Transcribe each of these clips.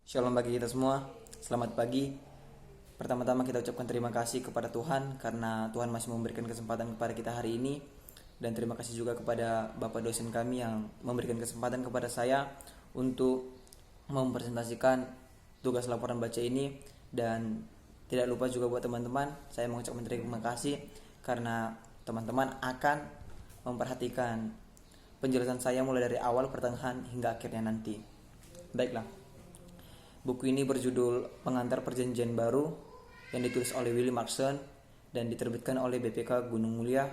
Shalom bagi kita semua. Selamat pagi. Pertama-tama kita ucapkan terima kasih kepada Tuhan karena Tuhan masih memberikan kesempatan kepada kita hari ini. Dan terima kasih juga kepada Bapak dosen kami yang memberikan kesempatan kepada saya untuk mempresentasikan tugas laporan baca ini. Dan tidak lupa juga buat teman-teman, saya mengucapkan terima kasih karena teman-teman akan memperhatikan penjelasan saya mulai dari awal, pertengahan, hingga akhirnya nanti. Baiklah. Buku ini berjudul Pengantar Perjanjian Baru yang ditulis oleh Willy Markson dan diterbitkan oleh BPK Gunung Mulia,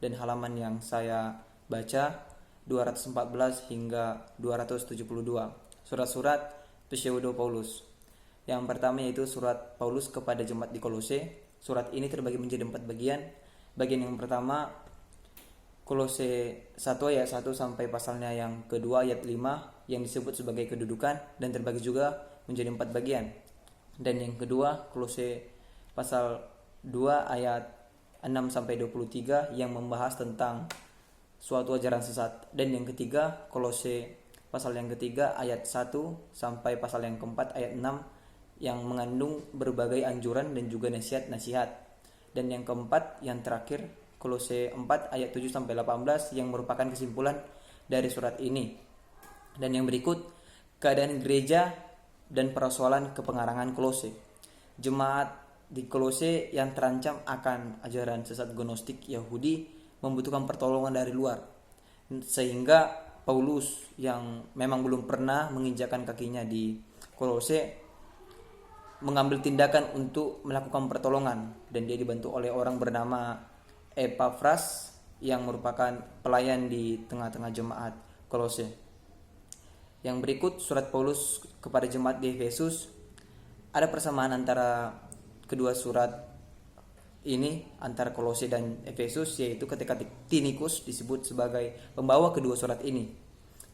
dan halaman yang saya baca 214 hingga 272. Surat-surat pseudo Paulus. Yang pertama yaitu surat Paulus kepada jemaat di Kolose. Surat ini terbagi menjadi 4 bagian. Bagian yang pertama Kolose 1 ayat 1 sampai pasalnya yang kedua ayat 5 yang disebut sebagai kedudukan dan terbagi juga menjadi 4 bagian. Dan yang kedua Kolose pasal 2 ayat 6 sampai 23 yang membahas tentang suatu ajaran sesat. Dan yang ketiga Kolose pasal yang ketiga ayat 1 sampai pasal yang keempat ayat 6 yang mengandung berbagai anjuran dan juga nasihat-nasihat. Dan yang keempat yang terakhir Kolose 4 ayat 7 sampai 18 yang merupakan kesimpulan dari surat ini. Dan yang berikut keadaan gereja dan persoalan kepengarangan Kolose. Jemaat di Kolose yang terancam akan ajaran sesat gnostik Yahudi membutuhkan pertolongan dari luar. Sehingga Paulus yang memang belum pernah menginjakkan kakinya di Kolose mengambil tindakan untuk melakukan pertolongan, dan dia dibantu oleh orang bernama Epafras yang merupakan pelayan di tengah-tengah jemaat Kolose. Yang berikut surat Paulus kepada jemaat di Efesus. Ada persamaan antara kedua surat ini, antara Kolose dan Efesus, yaitu ketika Tinikus disebut sebagai pembawa kedua surat ini.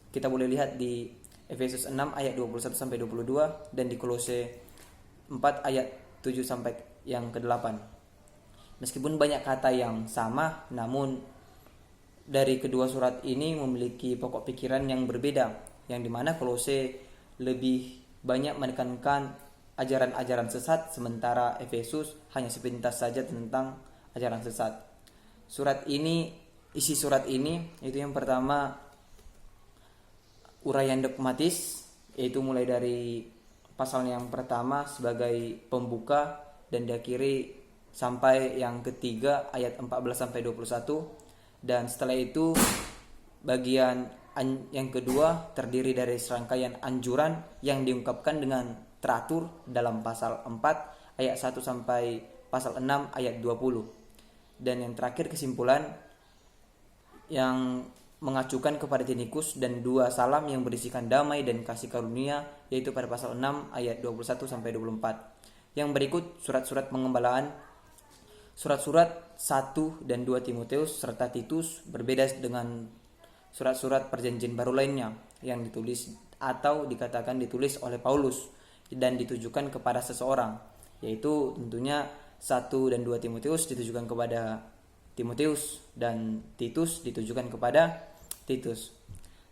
Kita boleh lihat di Efesus 6 ayat 21 sampai 22 dan di Kolose 4 ayat 7 sampai yang ke-8. Meskipun banyak kata yang sama, namun dari kedua surat ini memiliki pokok pikiran yang berbeda, yang dimana Kolose lebih banyak menekankan ajaran-ajaran sesat, sementara Efesus hanya sepintas saja tentang ajaran sesat. Isi surat ini itu yang pertama uraian dogmatis, yaitu mulai dari pasal yang pertama sebagai pembuka dan diakhiri sampai yang ketiga ayat 14 sampai 21, dan setelah itu bagian yang kedua terdiri dari serangkaian anjuran yang diungkapkan dengan teratur dalam pasal 4 ayat 1 sampai pasal 6 ayat 20. Dan yang terakhir kesimpulan yang mengacukan kepada Tinikus dan 2 salam yang berisikan damai dan kasih karunia, yaitu pada pasal 6 ayat 21 sampai 24. Yang berikut surat-surat pengembalaan. Surat-surat 1 dan 2 Timotius serta Titus berbeda dengan surat-surat perjanjian baru lainnya yang ditulis atau dikatakan ditulis oleh Paulus dan ditujukan kepada seseorang, yaitu tentunya 1 dan 2 Timotius ditujukan kepada Timotius dan Titus ditujukan kepada Titus.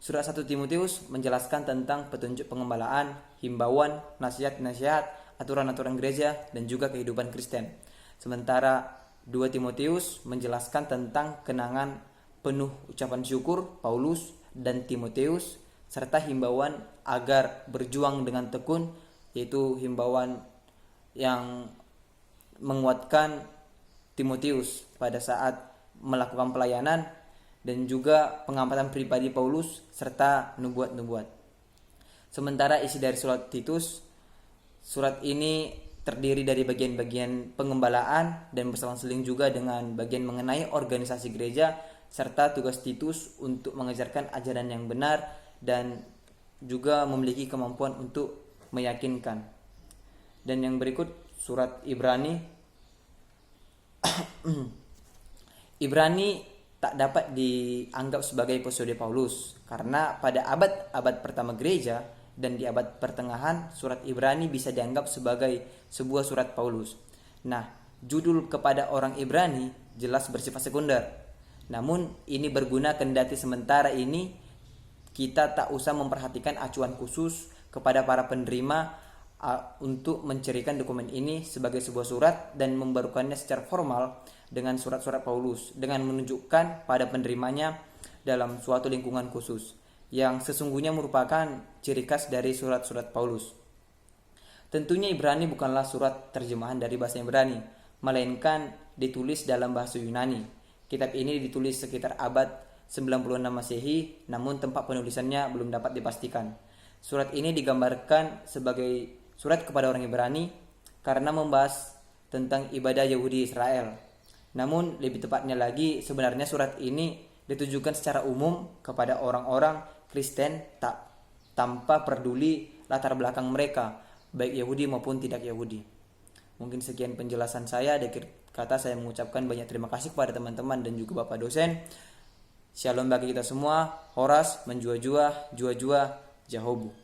Surat 1 Timotius menjelaskan tentang petunjuk pengembalaan, himbauan, nasihat-nasihat, aturan-aturan gereja dan juga kehidupan Kristen. Sementara 2 Timotius menjelaskan tentang kenangan penuh ucapan syukur Paulus dan Timotius serta himbauan agar berjuang dengan tekun, yaitu himbauan yang menguatkan Timotius pada saat melakukan pelayanan dan juga pengamatan pribadi Paulus serta nubuat-nubuat. Sementara isi dari surat Titus, surat ini terdiri dari bagian-bagian pengembalaan dan berselang-seling juga dengan bagian mengenai organisasi gereja serta tugas Titus untuk mengajarkan ajaran yang benar dan juga memiliki kemampuan untuk meyakinkan. Dan yang berikut surat Ibrani. Ibrani tak dapat dianggap sebagai episode Paulus karena pada abad-abad pertama gereja dan di abad pertengahan surat Ibrani bisa dianggap sebagai sebuah surat Paulus. Nah, judul kepada orang Ibrani jelas bersifat sekunder. Namun ini berguna kendati sementara ini kita tak usah memperhatikan acuan khusus kepada para penerima untuk mencirikan dokumen ini sebagai sebuah surat dan membarukannya secara formal dengan surat-surat Paulus dengan menunjukkan pada penerimanya dalam suatu lingkungan khusus yang sesungguhnya merupakan ciri khas dari surat-surat Paulus. Tentunya Ibrani bukanlah surat terjemahan dari bahasa Ibrani, melainkan ditulis dalam bahasa Yunani. Kitab ini ditulis sekitar abad 96 Masehi, namun tempat penulisannya belum dapat dipastikan. Surat ini digambarkan sebagai surat kepada orang Ibrani karena membahas tentang ibadah Yahudi Israel. Namun lebih tepatnya lagi, sebenarnya surat ini ditujukan secara umum kepada orang-orang Kristen tanpa peduli latar belakang mereka, baik Yahudi maupun tidak Yahudi. Mungkin sekian penjelasan saya. Di akhir kata saya mengucapkan banyak terima kasih kepada teman-teman dan juga Bapak dosen. Shalom bagi kita semua. Horas menjua-jua, jua-jua, Jahobu.